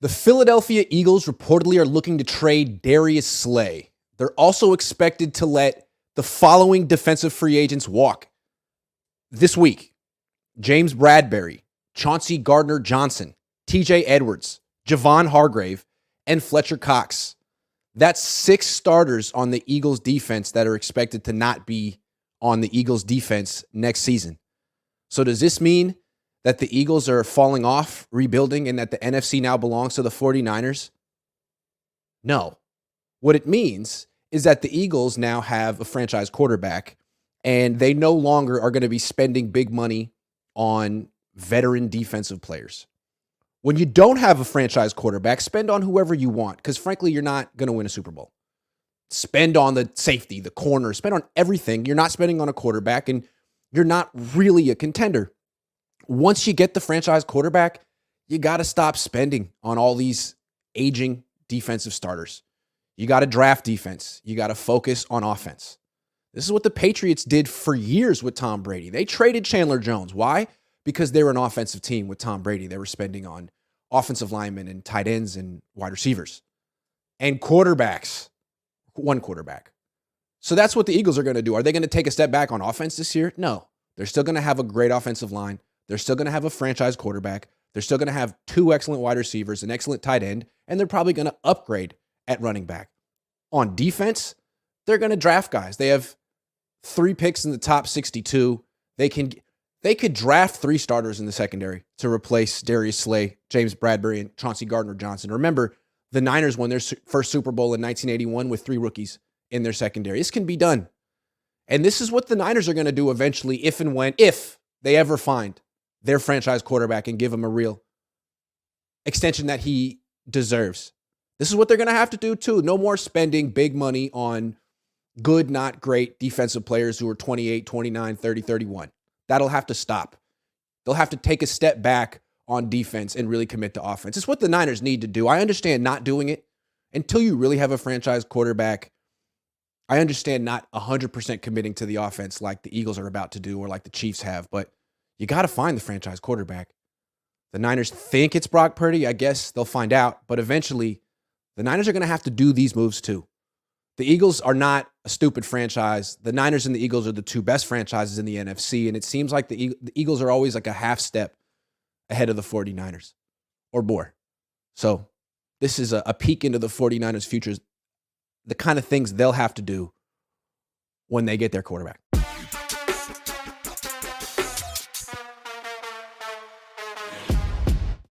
The Philadelphia Eagles reportedly are looking to trade Darius Slay. They're also expected to let the following defensive free agents walk this week: James Bradbury, Chauncey Gardner-Johnson, TJ Edwards, Javon Hargrave, and Fletcher Cox. That's 6 starters on the Eagles defense that are expected to not be on the Eagles defense next season. So does this mean that the Eagles are falling off, rebuilding, and that the NFC now belongs to the 49ers? No. What it means is that the Eagles now have a franchise quarterback, and they no longer are going to be spending big money on veteran defensive players. When you don't have a franchise quarterback, spend on whoever you want, because frankly, you're not going to win a Super Bowl. Spend on the safety, the corner, spend on everything. You're not spending on a quarterback, and you're not really a contender. Once you get the franchise quarterback, you got to stop spending on all these aging defensive starters. You got to draft defense. You got to focus on offense. This is what the Patriots did for years with Tom Brady. They traded Chandler Jones. Why? Because they were an offensive team with Tom Brady. They were spending on offensive linemen and tight ends and wide receivers and quarterbacks. One quarterback. So that's what the Eagles are going to do. Are they going to take a step back on offense this year? No. They're still going to have a great offensive line. They're still going to have a franchise quarterback. They're still going to have 2 excellent wide receivers, an excellent tight end, and they're probably going to upgrade at running back. On defense, they're going to draft guys. They have 3 picks in the top 62. They could draft 3 starters in the secondary to replace Darius Slay, James Bradbury, and Chauncey Gardner-Johnson. Remember, the Niners won their first Super Bowl in 1981 with 3 rookies in their secondary. This can be done. And this is what the Niners are going to do eventually if they ever find their franchise quarterback and give him a real extension that he deserves. This is what they're going to have to do too. No more spending big money on good, not great defensive players who are 28, 29, 30, 31. That'll have to stop. They'll have to take a step back on defense and really commit to offense. It's what the Niners need to do. I understand not doing it until you really have a franchise quarterback. I understand not 100% committing to the offense like the Eagles are about to do or like the Chiefs have, but you got to find the franchise quarterback. The Niners think it's Brock Purdy. I guess they'll find out, but eventually the Niners are going to have to do these moves too. The Eagles are not a stupid franchise. The Niners and the Eagles are the 2 best franchises in the NFC, and it seems like the Eagles are always like a half step ahead of the 49ers or more. So this is a peek into the 49ers' futures, the kind of things they'll have to do when they get their quarterback.